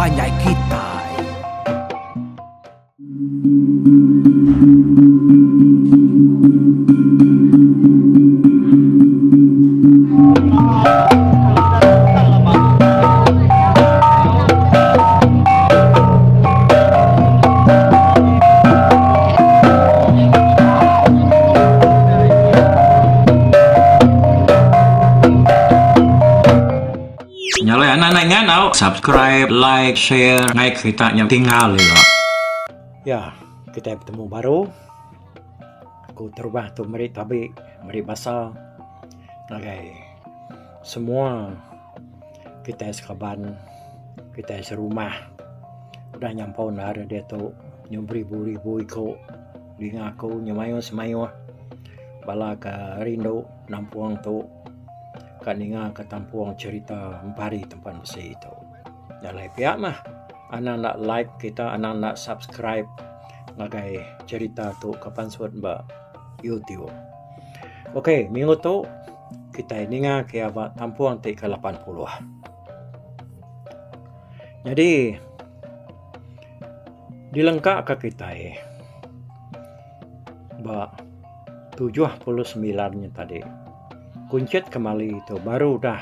banyak kita. Nyala anak-anak nganau, subscribe, like, share, ngay kita yang tinggal ya. Ya, kita bertemu baru. Aku terubah tu meri tapi meri basah. Okay. Semua kita sekaban, kita serumah. Udah nyampau nara dia tu beribu-ribu ikut dengan aku nyemayo-semayo. Bala ka rindu nampuang tu kaninga ketampuang cerita empari tempat besi itu. Nyalai pihak mah, anak nak like kita, anak nak subscribe ngagai cerita tu kapan suat ba YouTube. Okey, minggu tu kita ninga ke apa tampuang ti ke 80. Jadi dilengkap ke kita ba 79-nya tadi. Kuncit kembali itu baru dah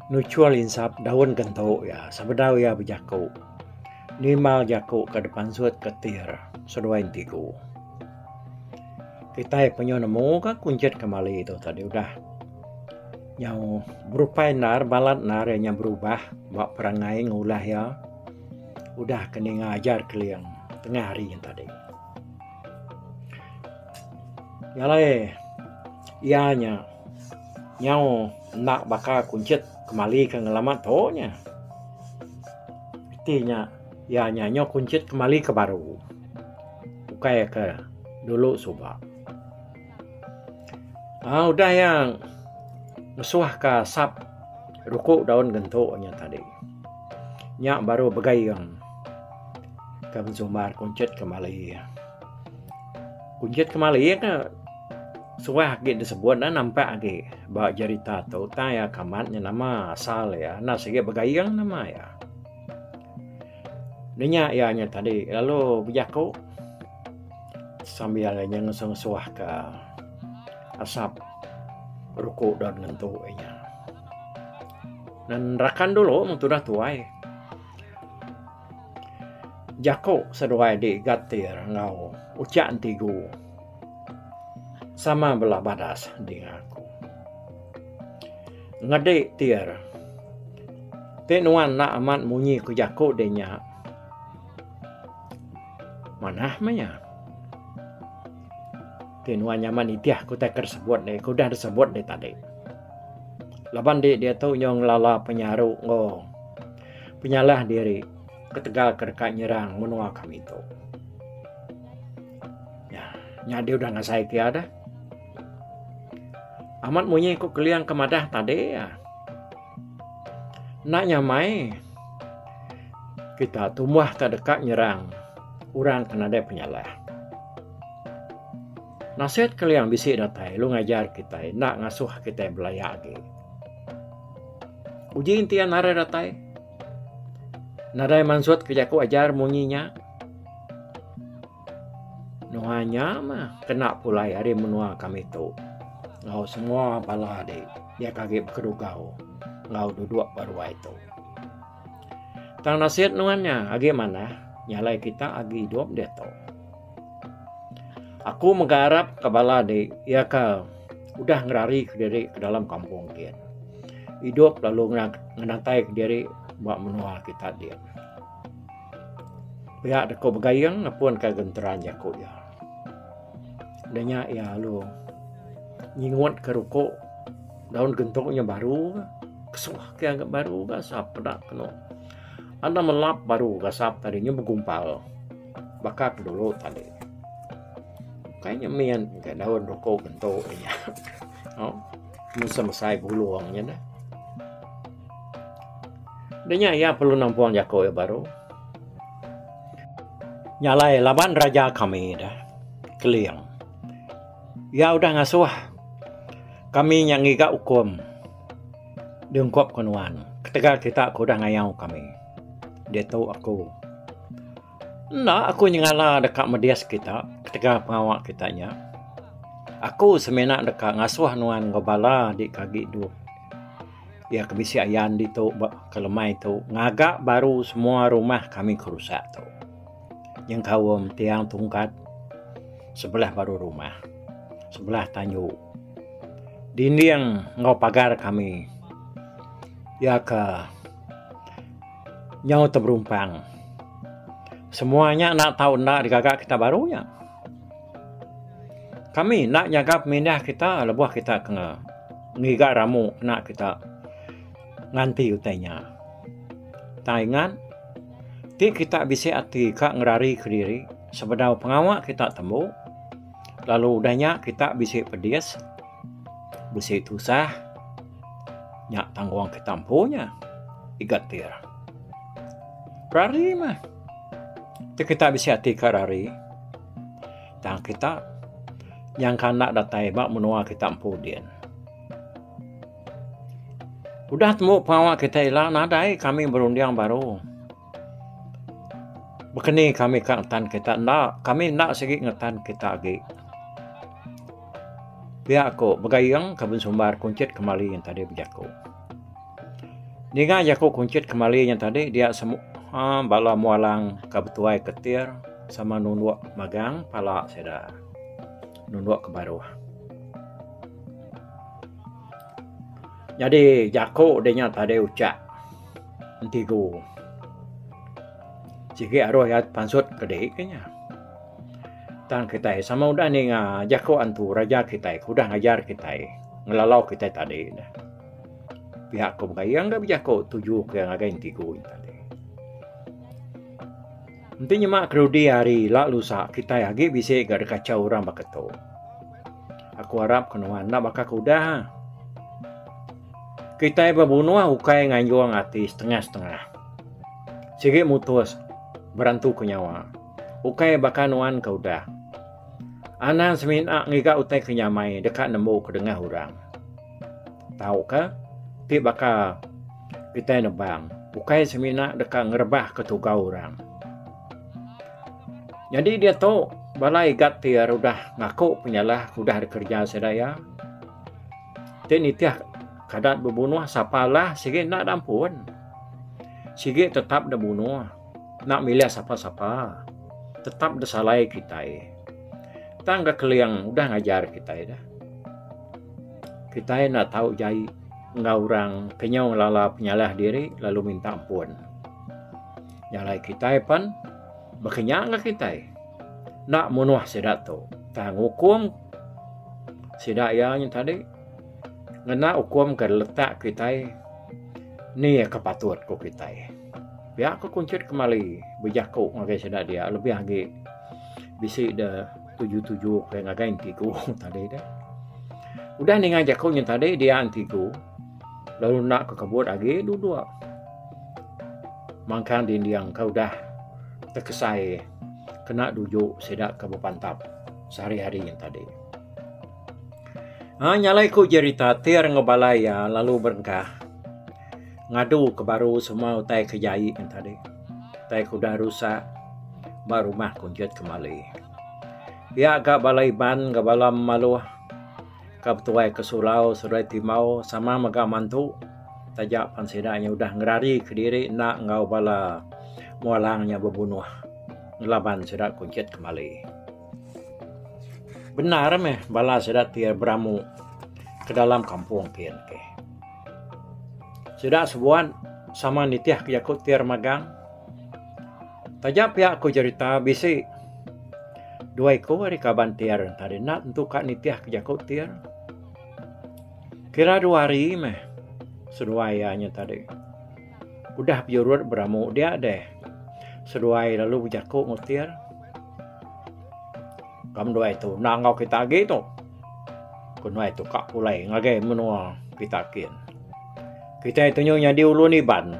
nucual insap daun gentuk ya sebedau ya berjaku nimal jaku ke depan suat ketir seduain tiku kita punya nemu ke kuncit kembali itu tadi udah yang berupa nar balat nar yang berubah bak perangai ngulah ya udah kena ngajar keliang tengah hari yang tadi ya lah ianya nyau nak bakal kuncit kembali ke ngelamat tohnya. Artinya ya nyanyo kuncit kembali ke baru. Bukai ke dulu subak. Udah yang mesuah ke sap rukuk daun gentuknya tadi. Nyak baru begayang ke benzumbar kuncit kembali. Kuncit kembali ya ke suah lagi disebut dan nampak lagi bawa cerita tu tanya kamatnya nama asal ya nah segi begayang nama ya dia ya nya tadi lalu berjaku sambil yang suah ke asap rukuk dan lentuknya dan rakan dulu sudah tuai jaku seduai di gatir ngau ucap tigu sama belah badas dengan aku. Ngedek tiar. Tenuan nak amat munyi ku jaku denya. Mana maya? Tenuan nyaman itiah ku tak tersebut deh. Ku dah tersebut deh tadi. Laban dia tu yang lala penyaru ngo. Penyalah diri. Ketegal kerkat nyerang menua kami tu. Ya, dia udah ngasai kia dah. Amat munyi ku keliang kemadah tadi ya. Nak nyamai. Kita tumbuh terdekat nyerang. Urang kena ada penyalah. Nasihat keliang bisik datai. Lu ngajar kita. Nak ngasuh kita belayak lagi. Uji intian nara datai. Nadai mansut kejaku ajar munyinya. Nuhanya mah. Kena pulai hari menua kami tu. Ngau semua bala deh. Dia kaget berkedugau. Ngau duduk baru itu. Tang nasihat nuannya. Agi mana? Nyalai kita agi hidup dia tu. Aku menggarap ke bala deh. Ya kau. Udah ngerari ke diri ke dalam kampung dia. Hidup lalu ngenatai ke diri. Buat menua kita dia. Pihak deko bergayang. Ngapun ke genteran jaku ya. Danya ya lu. Nyingut ke rukuk daun gentuknya baru kesuah ke agak baru gasap pedak kena anda melap baru gasap tadinya bergumpal bakak dulu tadi kayaknya mian ke daun rukuk gentuknya selesai buluangnya dah denya ya perlu nampuang jako ya baru nyalai laban raja kami dah keliang ya udah ngasuh kami yang ngiga hukum diungkap kenuan ketika kita aku dah ngayau kami dia tahu aku. Nah, aku nyengala dekat media kita, ketika pengawak kitanya. Aku semenak dekat ngasuh nuan ngobala di kaki dua. Ya kebisi ayan di tu kelemai tu. Ngagak baru semua rumah kami kerusak tu. Yang kawam tiang tungkat sebelah baru rumah. Sebelah tanyu. Dinding ngau pagar kami. Ya ke nyau terberumpang. Semuanya nak tahu nak digagak kita barunya. Kami nak jaga pemindah kita, lebuh kita kena ngigak ramu nak kita nganti utainya. Taingan, ti kita bisa hati kak ngerari ke diri, sebedau pengawak kita temu, lalu udahnya kita bisa pedias, bisa tusah, nyak tanggung kita punya, igatir. Rari mah. Kita bisa hati karari, dan kita yang kanak datai bak menua kita ampudin. Udah temu pengawak kita hilang, nadai kami berundiang baru. Bekeni kami ke ngetan kita, kami nak segi ngetan kita lagi. Biar aku begayang kabin sumbar kuncit kembali yang tadi berjaku. Dengan jaku kuncit kembali yang tadi, dia semua bala mualang kabetuai ketir sama nunduak magang pala seda nunduak ke baru. Jadi jako denya tadi ucap entigo. Jika arwah ya pansut kedai kayaknya. Tan kita sama udah nih jako antu raja kita udah ngajar kita ngelalau kita tadi. Pihak kau yang nggak jako tujuh ke ngagai entigo tadi. Intinya mak kerudi hari lalu sa kita lagi bisa gak ada kacau orang baketo. Aku harap kenuan nak bakal kuda. Kita berbunuh ukai nganjuang hati setengah-setengah. Sige mutus berantu ke nyawa. Ukai bakal nuan kaudah. Anak semina ngiga utai kenyamai dekat nemu ke dengah orang. Tahu ke? Ti bakal kita nebang. Ukai semina dekat ngerebah ketugau orang. Jadi dia tahu balai gat tiar udah ngaku penyalah udah ada kerja sedaya. Dan itiah kadat berbunuh sapalah sige nak dampun. Sige tetap dah bunuh. Nak milih siapa-siapa. Tetap dah salai kita. Tangga keliang udah ngajar kita dah. Kita nak tahu jai ngau orang kenyau lala penyalah diri lalu minta ampun. Nyalai kita pan Bakanya nga kita nak munuh sedat tu. Tang hukum sedat yang tadi ngena hukum ke letak kita ni kepatut ko kita. Biar aku kuncit kembali berjaku ngagai sedat dia lebih lagi bisi dah 77 kayak ngagai antiku tadi dah. Udah nih ngajakku yang tadi dia antiku. Lalu nak ke kebun lagi dua. Mangkang yang kau dah terkesai kena duduk sedak ke pantap sehari-hari yang tadi. Nyalai ku cerita tiar ngebalaya lalu berengkah. Ngadu ke baru semua utai kejai yang tadi. Tai kuda rusak baru rumah kunjut kembali. Ya agak balai ban ke balam malu. Kebetuai ke Sulau, Surai Timau sama mega mantu. Tajak pansedanya udah ngerari ke diri nak ngau bala mualangnya berbunuh. Ngelaban sedak kuncit kembali. Benar meh bala sedak tiar beramu ke dalam kampung kian ke. Sedak sebuan sama nitiah kejakut tiar magang. Tajak pihak ku cerita bisi. Dua iko hari kaban tiar tadi nak untuk kak nitiah kejakut tiar. Kira 2 hari meh. Seduayanya tadi. Udah biurut beramu dia deh. Seduai lalu berjakuk ngutir. Kamu doa itu. Nak ngau kita gitu. Kunwa itu kak pulai. Ngagay menua kita kin. Kita itu nyadi ulun iban.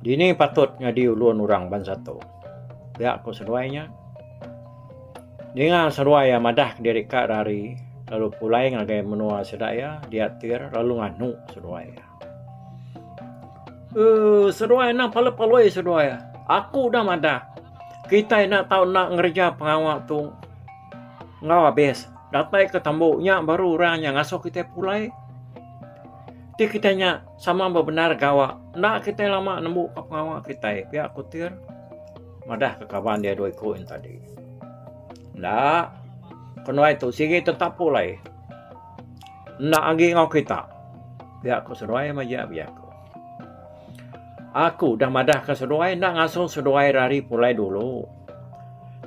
Dini patut nyadi ulun orang ban satu. Ya aku seduainya. Dengan seduaya madah diri kak rari. Lalu pulai ngagay menua sedaya. Dia tir lalu nganu seduaya. Seruai nak pala-paloi seruai. Aku dah madah. Kita nak tahu nak ngerja pengawal tu. Ngau habis. Datai ke tambuknya baru orang yang ngasuh kita pulai. Ti kitanya sama benar gawa. Nak kita lama nembuk ke pengawal kita. Pihak kutir. Madah ke kawan dia dua koin tadi. Nak. Kena itu sige tetap pulai. Nak lagi ngau kita. Pihak ku seruai majak pihak ku. Aku dah madah ke seruai nak ngasuh seruai rari pulai dulu.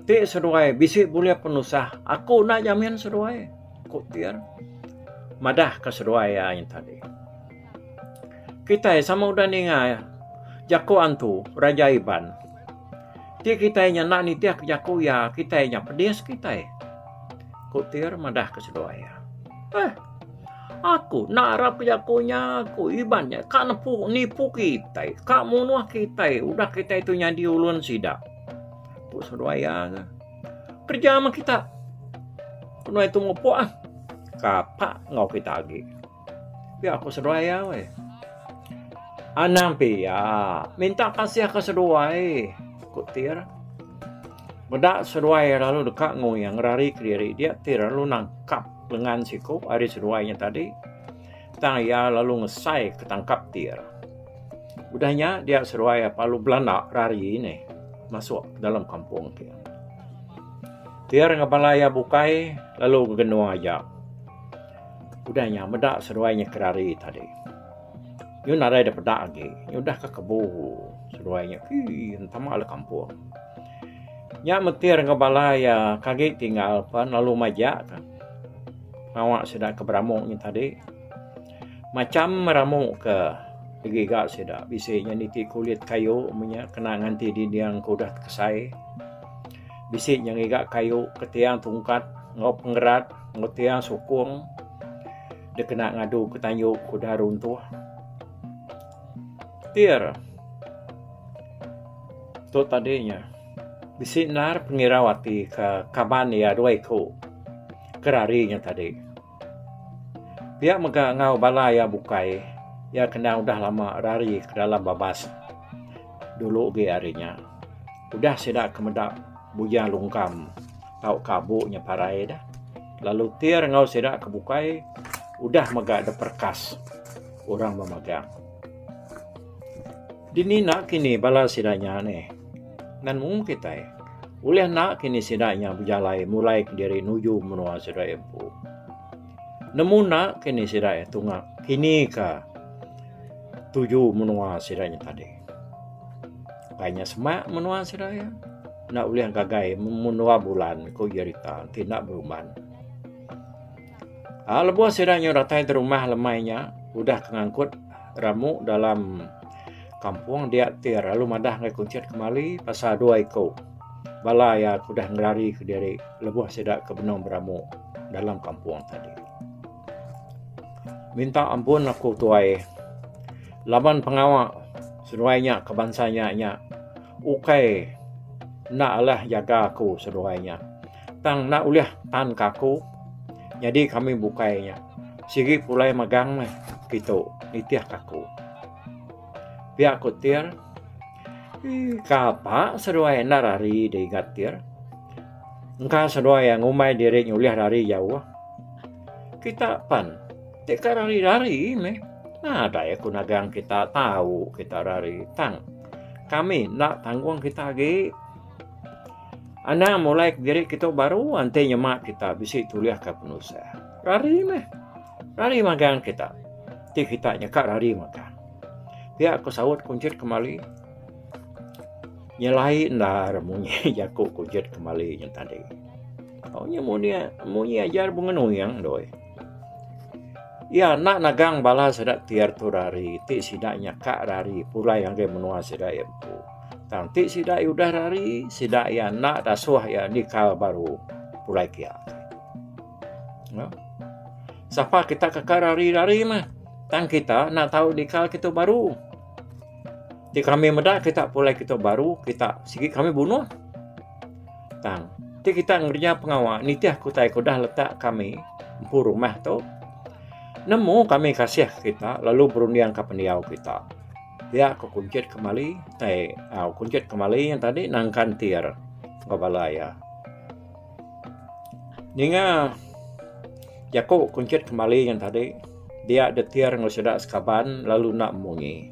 Ti seruai bisik boleh penusah. Aku nak jamin seruai. Kutir. Madah ke seruai yang tadi. Kita sama udah ningai. Jaku antu Raja Iban. Ti kita yang nak nitiah ke jaku ya. Kita yang pedis kita. Kutir madah ke seruai. Aku nak harap ke jakunya. Aku Ibannya. Kak nipu kita. Kak munuh kita. Udah kita itu nyadi ulun sidak. Seruaya kerja sama kita. Kena itu ngopo kapak ngau kita lagi. Biar aku seruaya weh. Anang pia minta kasih ke seruai. Kutir. Bedak seruai lalu dekat ngoyang rari kiri dia tir lalu nangkap lengan siku hari seruainya tadi. Tang ya lalu ngesai ketangkap tir. Udahnya dia seruai palu Belanda rari ini. Masuk dalam kampung dia. Tiar ngabalaya bukai lalu genua aja. Udahnya medak seruainya kerari tadi. Yun ada pedak lagi. Udah ke kebu seruainya. Entah malah kampung. Nya metir ngabalaya kaget tinggal pan lalu majak kan. Awak sedang ke beramuknya tadi. Macam meramuk ke gigak sedak bisanya niti kulit kayu punya kena nganti di yang kudah kesai bisik yang gigak kayu ketiang tungkat ngau pengerat ngau tiang sukung dia kena ngadu ketanyuk kudah runtuh tir tu tadinya bisik nar pengirawati ke kaban ya dua ko kerarinya tadi pihak mega ngau balaya bukai. Ya kena udah lama rari ke dalam babas. Dulu ge harinya. Udah sedak kemedak bujang lungkam. Tau kabuknya parai dah. Lalu tir ngau sedak kebukai. Udah megak ada perkas. Orang memegang. Dini nak kini bala sidanya nih. Dan mungkin kita uleh nak kini sidanya berjalai mulai dari nuju menua sidai empu. Nemu nak kini sidai tungak. Kini ka 7 menua sidanya tadi. Kayaknya semak menua sidaya. Nak boleh gagai menua bulan ko jerita tidak beruman. Lebuah sidanya ratai di rumah lemainya udah kengangkut ramu dalam kampung dia tir lalu madah ngai kuncit kembali pasal 2 iko. Bala ya udah ngelari ke diri lebuah sidak ke benong beramu dalam kampung tadi. Minta ampun aku tuai. Laban pengawal seruainya kebansanya ukai nak lah jaga aku seruainya tang nak uliah tan kaku jadi kami bukainya sigi pulai magang meh gitu nitiah kaku pihak kutir kapa seruai narari di gatir engkau seruai yang umai diri uliah dari jauh kita pan teka rari meh. Ada ya kunagang kita tahu kita rari tang. Kami nak tanggung kita lagi. Anak mulai diri kita baru ante nyemak kita bisa tuliah ke penusa. Rari meh. Rari magang kita. Ti kita nyekak rari magang. Dia aku sawut kuncit kembali. Nyelai ndar munyi jaku kuncit kembali yang tadi. Oh nya munyi ajar bunga yang doi. Ya nak nagang bala sedak tiar tu rari, ti sidaknya kak rari, pula yang dia menua sedak empu. Tang ti sidak udah rari, sidak ya nak dasuah ya nikah baru, pula kia. No? Siapa kita kakak rari mah, tang kita nak tahu nikah kita baru. Ti kami medak kita pula kita baru, kita sigi kami bunuh. Tang, ti kita ngerja pengawal, nitiah kutai kudah letak kami, empu rumah tu. Nemu kami kasih kita lalu berundian ke pendiau kita. Ya aku kuncut kembali kuncut kembali yang tadi nangkan tiar balaya ninga Jako kuncut kembali yang tadi dia detiar ngosedak sekaban lalu nak mungi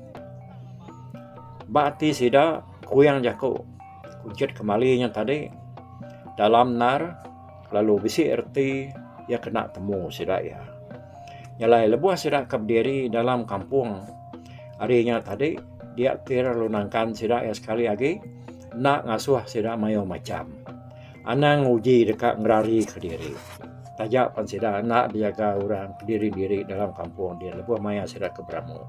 bati sida kuyang Jako kuncut kembali yang tadi dalam nar lalu bisi erti ya kena temu sida ya nyalai lebuah sida kabdiri dalam kampung harinya tadi dia tiar lunangkan sida ya sekali lagi nak ngasuh sida mayo macam anang uji dekat ngerari ke diri tajak pan sida nak dijaga orang diri dalam kampung dia lebuah maya sida ke Bramu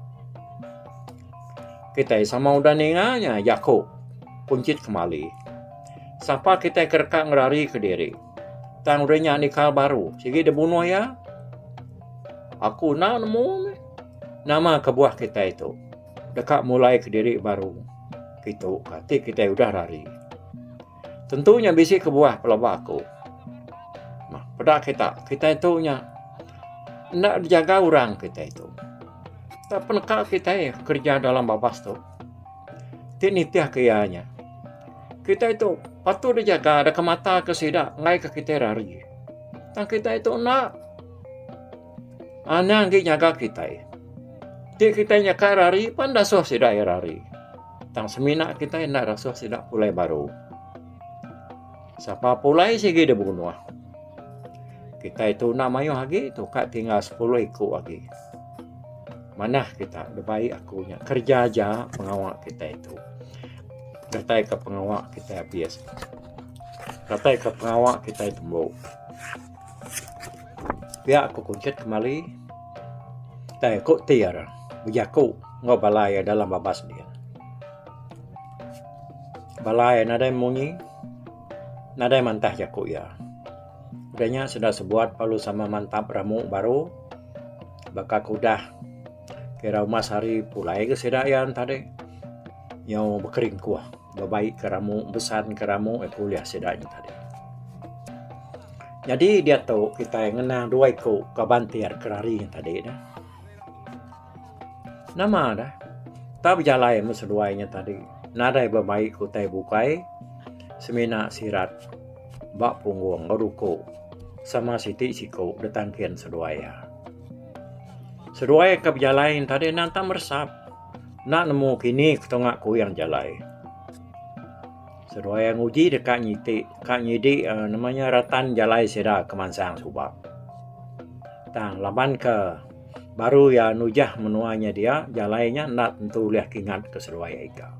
kita sama udah ninganya Jako kuncit kembali sampai kita kerka ngerari ke diri tang urenya nikah baru sigi debunuh ya aku nak nemu nama kebuah kita itu dekat mulai ke diri baru gitu kati kita udah lari tentunya bisi kebuah pelabak aku nah pada kita itu nya nak dijaga orang kita itu tak peneka kita kerja dalam babas tu tinitiah kayanya kita itu patut dijaga ada kemata kesida ngai ke kita lari tang kita itu nak anang jaga kita kita nyakar lari pandasuh sida lari tang semina kita nak rasuh sida pulai baru siapa pulai sigi de bunuh kita itu nak mayu lagi tu kak tinggal 10 ikut lagi mana kita lebih akunya kerja aja pengawal kita itu katai ke pengawal kita habis katai ke pengawal kita itu mau biar aku kuncut kembali tai kok tiar Jako ngobalaya dalam babas dia balaya nadai mungi nadai mantah Jako ya udahnya sudah sebuat palu sama mantap ramu baru bakal kudah kira mas hari pulai ke sedayan tadi yang berkering kuah babaik ke ramu besar ke ramu kuliah sedanya tadi jadi dia tahu kita yang ngenang dua ikut kabantiar kerari yang tadi dah nama dah tak berjalan sesuainya tadi nadai babaik kutai bukai semina sirat bak punggung ngaruko sama siti siko detangkian seduaya ke berjalan tadi nanti meresap nak nemu kini ketengah ku yang jalai seduaya nguji dekat nyiti namanya ratan jalai seda kemansang subak tang laban ke baru ya nujah menuanya dia jalainya nak tentu lihat ingat ke seduaya ika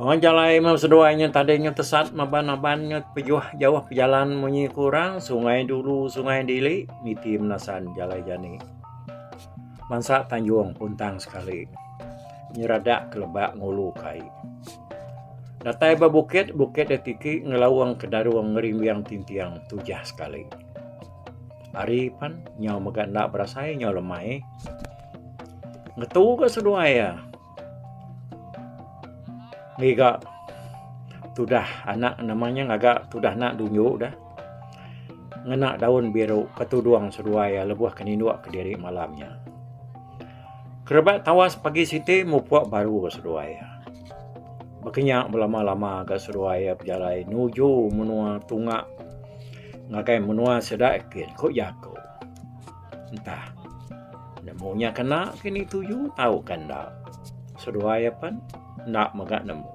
orang jalai mau seduanya tadinya tesat maban-mabannya jauh perjalanan munyi kurang sungai dulu sungai dili miti menasan jalai jani mansa Tanjung puntang sekali nyeradak kelebak ngulu kai datai bukit detiki ngelawang kedaruang ngerimbiang tintiang tujah sekali hari pan nyau meganda berasai nyau lemai ngetu ke seduaya ngiga tudah anak namanya ngagak tudah nak dunjuk dah ngenak daun biru ketuduang seduaya lebuah keninduak ke diri malamnya kerebat tawas pagi siti mupuak baru ke seduaya berkenyak berlama-lama ke seduaya berjalai nuju menua tungak ngakai menua sedakin kok Jako entah nemunya kena kini tuju tahu kan dah seduaya pan nak megak nemu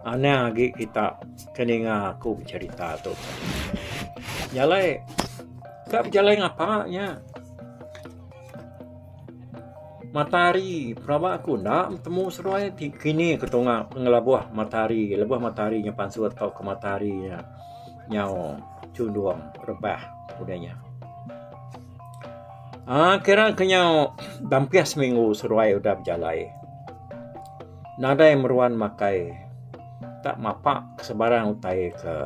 aneh lagi kita keninga aku bercerita tu jalai kak jalai ngapanya matahari peraba aku nak temu seruai kini ketunga pengelabuah matahari lebuah mataharinya pansu atau ke mataharinya nyau cunduang rebah udahnya kira kenyau dampias minggu seruai udah berjalai nadai meruan makai tak mapak sebarang utai ke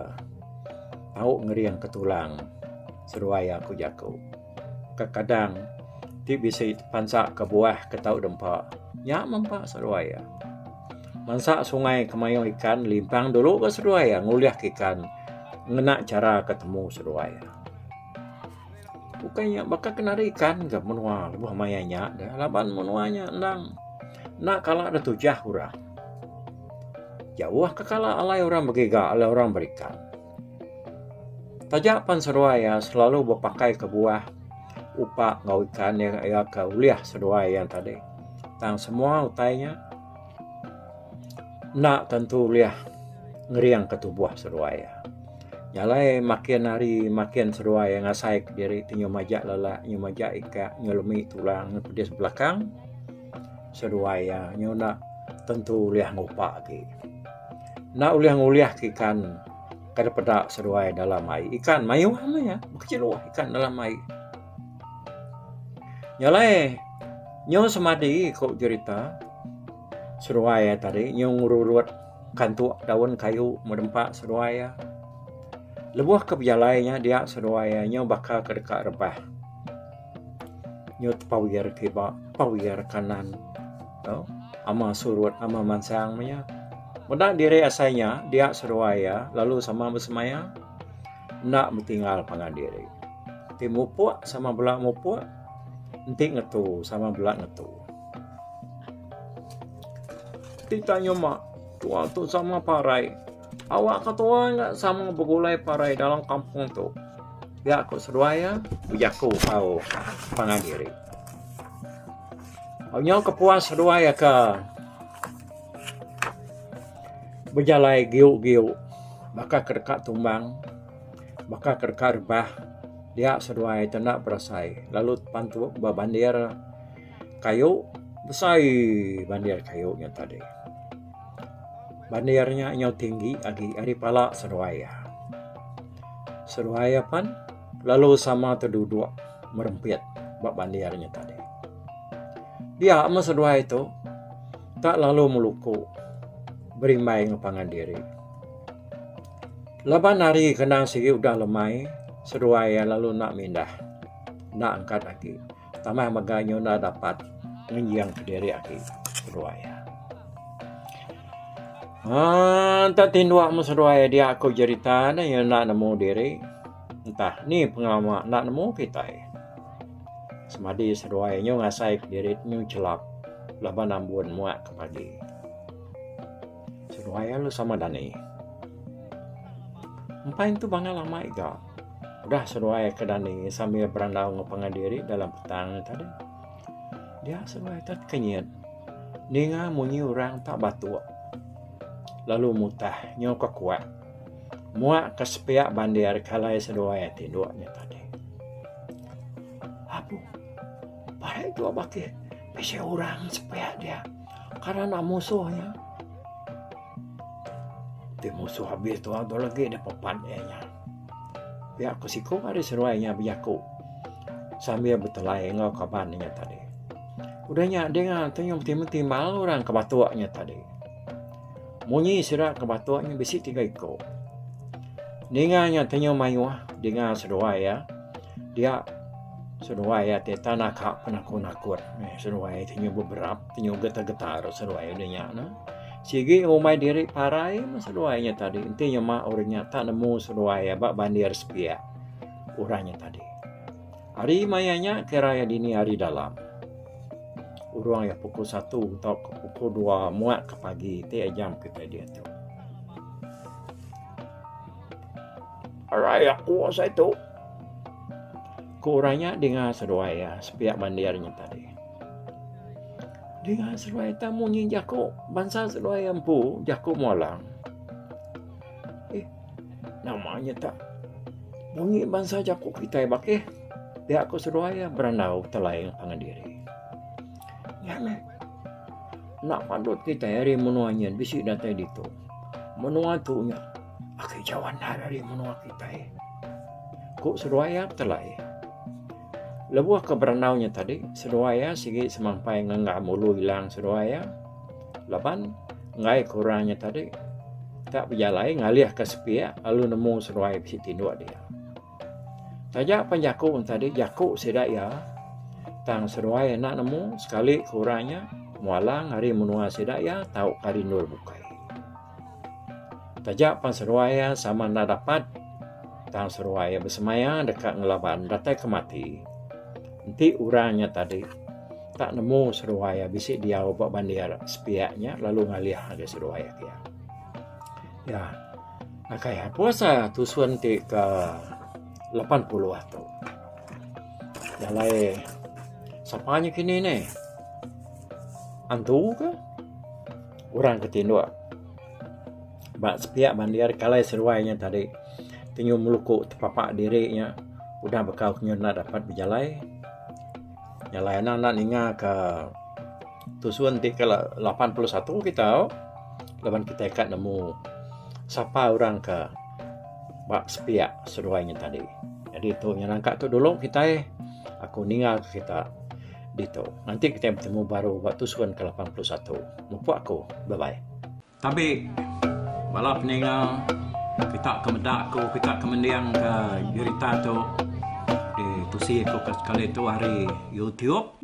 tahu ngeriang ketulang seruai aku Jako kadang ti bisa pansak ke buah ke tahu dempak ya mempak seruai mansak sungai kemayong ikan limpang dulu ke seruai nguliah ikan ngenak cara ketemu seruai Bukannya bakal kena ikan ke menua lebuh mayanya dah laban menuanya endang nak kala ada tujah urang jauh kekala alai orang begiga alai orang berikan tajak pan seruaya selalu berpakai ke buah upak ngau ikan ya ke uliah seruaya yang tadi tang semua utainya nak tentu uliah ngeriang ke tubuh seruaya nyalai makin hari makin seruai yang ngasai ke diri tinyo majak lala nyo majak ika nyolumi tulang pedis belakang seruai ya nyo nak tentu liah ngupak ki nak uliah ikan kada pedak seruai dalam air ikan mayu ya kecil ikan dalam air nyalai nyo semadi kok cerita seruai tadi nyo ngurut kantuk daun kayu merempak seruai lebuh ke bialainya dia seruayanya bakal ke dekat rebah nyut pawir kiba pawir kanan ama surut ama mansang punya mudah diri asanya dia seruaya lalu sama bersemaya nak bertinggal pangadiri timupuk sama belak mupuk entik ngetu sama belak ngetu ditanya mak tua tu sama parai awak ketua nggak sama begulai parai dalam kampung tu. Ya aku seruaya, bujaku kau pangadiri. Awaknya kepuas seruaya ke berjalai giu-giu, bakal kedekat tumbang, bakal kedekat rebah. Dia seruaya tendak berasai. Lalu pantu bandir kayu, besai bandir kayunya tadi. Bandirnya nyaw tinggi agi ari pala seruaya. Seruaya pan lalu sama terduduk merempit bak bandirnya tadi. Dia ama seruaya itu tak lalu meluku berimai ngepangan diri. Laban hari kenang sigi udah lemai seruaya lalu nak mindah nak angkat lagi. Tamah maganya nak dapat ngenjiang ke diri lagi seruaya. Tak tinduak seruai dia aku cerita yang nak nemu diri. Entah ni pengalaman nak nemu kita. Semadi seruainya ngasai diri nyu celap. Laban ambun muak ke pagi. Seruai lu sama Dani. Empain tu bangal lama iga. Udah seruai ke Dani sambil berandau ngepangan diri dalam petang tadi. Dia seruai tak kenyat. Ninga munyi orang tak batu. Lalu mutah nyo kuat muak ke sepiak bandir kalai seruai tinduknya tadi. Abu pada itu abaki bisa orang sepiak dia karena musuhnya di musuh habis tu ada lagi ada pepannya pihak kusiko ada seruainya biaku sambil bertelai ngau kabannya tadi udahnya dengan tu yang timbal orang kebatuaknya tadi. Munyi sirak ke batuaknya besi 3 ekor. Denganya tanya mayuah dengan seruaya. Dia seruaya teta nakak penakut-nakut. Seruaya tanya beberapa tanya getar-getar seruaya udahnya. Sigi umai diri parai seruainya tadi. Intinya mak orangnya tak nemu seruaya bak bandir sepia. Orangnya tadi. Hari mayanya keraya dini hari dalam. Urang ya pukul 1 atau pukul 2 muak ke pagi 3 jam kita dia tu. Araya kuasa itu. Kurangnya dengan seruaya sepiak bandirnya tadi. Dengan seruaya tamu nyi jaku bangsa seruaya empu jaku mualang. Namanya tak. Bunyi bangsa jaku kita bakeh. Dia aku seruaya berandau telai pangan diri. Nak pandut kita hari menuanya bisi datai itu menua tu nya akai jawan dari menua kita kok seruaya telai lebuh ke berandaunya tadi seruaya sigi semampai ngangga mulu hilang seruaya laban ngai kurangnya tadi tak berjalai ngalih ke sepia lalu nemu seruaya bisi tinduk dia tajak panjaku tadi jaku sedak ya tang seruai nak nemu sekali kurangnya mualang hari menua sedaya tahu kari nur bukai. Tajak pan seruai sama nak dapat tang seruai bersemayam dekat ngelaban datai kemati. Nanti urangnya tadi tak nemu seruai bisik dia ubah bandir sepiaknya lalu ngalih ada seruai dia. Ya, kayak puasa tusuan ti ke 80 atau. Jalai sapanya kini nih. Antu ke? Orang ketindua. Bak sepiak bandir kalai seruainya tadi. Tinyu melukuk tepapak dirinya. Udah bekau kenyuna dapat berjalai. Nyalai anak-anak ninga ke tusuan ti ke 81 kita. Leban kita ikat nemu. Siapa orang ke bak sepiak seruainya tadi. Jadi tu yang angkat tu dulu kita aku ninga ke kita. Dito. Nanti kita bertemu baru waktu tusuan ke 81. Lupa aku. Bye-bye. Tapi balap peninggal kita kemedak ko kita kemendiang ke jurita tu di tusi ko sekali tu hari YouTube.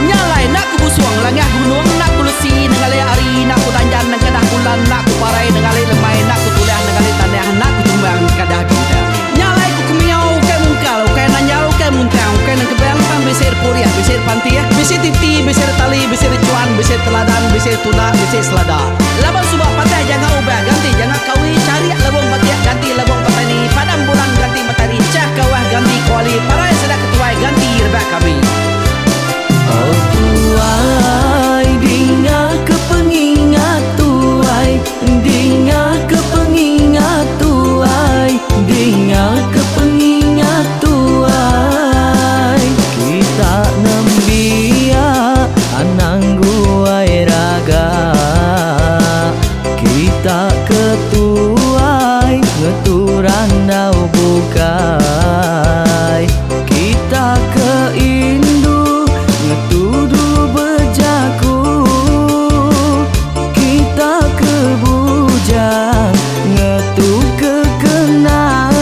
Nyalai nak ku busuang langah gunung nak ku lesi nengalai ari nak ku tanjan nang kadah bulan nak ku parai nengalai lemai nak ku tulah nengalai tanah nak ku tumbang kadah bidang. Nyalai ku kemiau ke mungkal ke nanjau ke muntang ke nang kebang tam besir puriah besir pantia besir titi besir tali besir cuan besir teladan besir tuna besir selada. Laban subak patai jangan ubah ganti jangan kawi cari labung patiak ganti labung petani padam bulan ganti matahari cah kawah ganti kuali parai sedak ketuai ganti rebak kami. Oh tuai, dinga kepengingat tuai, dinga kepengingat tuai, dinga kepengingat tuai. Kita nembia anang guai raga, kita ketuai ngeturan dau bukai, kita keindu ngetudu bejaku, kita kebujang ngetu kekenang.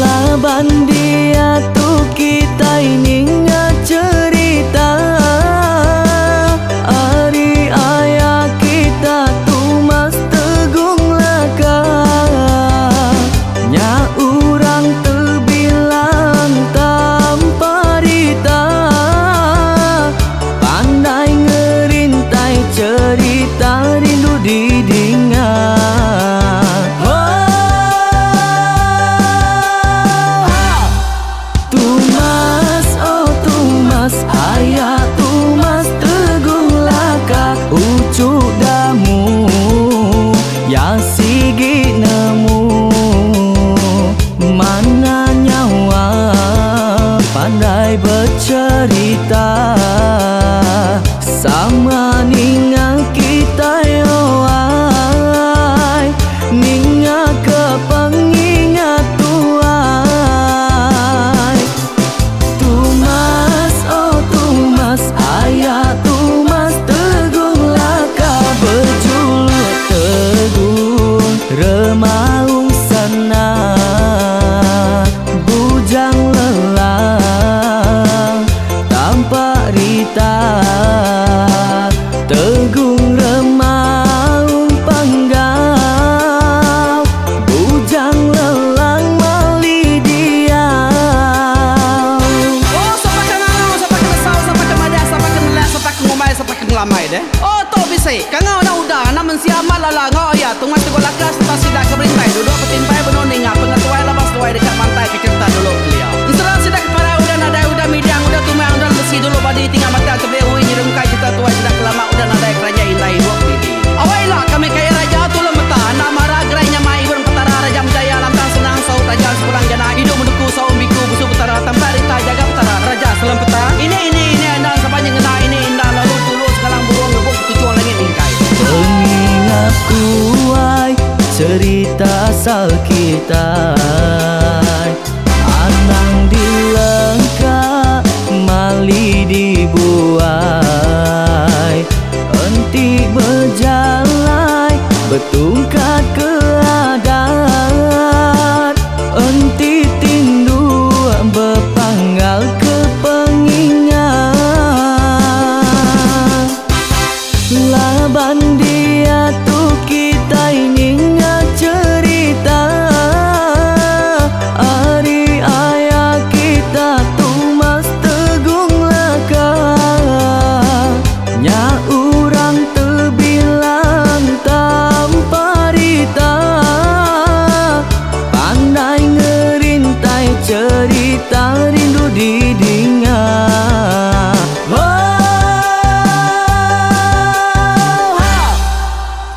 Laban dia tu kita ini cerita ari ayah kita tu mas tegung laka nya urang terbilang tanpa rita pandai ngerintai cerita rindu didinga. Tumas oh tumas ayah tumas tegung lakak ucuk damu ya sigi nemu mana nyawa pandai bercerita sama ninga kita yoai ninga kepengingat tuai. Tumas oh tumas ayah tumas tegung laka berjuluk tegung remaung senang bujang lelang tanpa rita tegung remaung panggau bujang lelang mali dia. Oh, siapa kenal, siapa kesal, siapa kemadah, siapa kenal, siapa ngomai, siapa ngelamai deh. Oh, to bisa. Kangau na udah, namun siapa lala ngau ya. Tungas tu golakas, tak sidak keberintai. Duduk petimpai benoning, pengatuai labas tuai dekat pantai kekerta dulu beliau. Serang sidak para udah nada udah midang udah tumang udah besi dulu badi tinggal mata kebehui nyerungkai kita tuai sidak lama udah nada kerajaan indai buat ini. Awailah kami kaya raja tu lemeta, nak marah gerainya mai burung petara raja jaya lantang senang saut raja sepulang jana hidup menduku saum biku busu petara tambah rita jaga petara raja selam peta. Ini andang sepanjang ngena ini indah lalu tulus sekarang burung ngebuk tujuan langit ingkai. Pengingat kuai cerita asal kita anang dilengkap mali dibuai enti berjalan betungkat ke adat enti tindu berpanggal ke saban dia tuh kita ini cerita hari ayah kita tuh mas tegung laka nya urang terbilang tanpa rita pandai ngerintai cerita rindu didinga.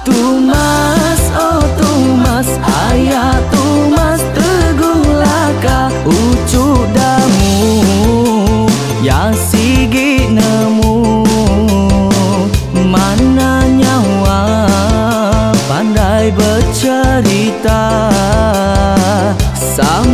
Tumas, oh Tumas, ayah Tumas tegung laka ucu damu ya sigi nemu mana nyawa pandai bercerita sama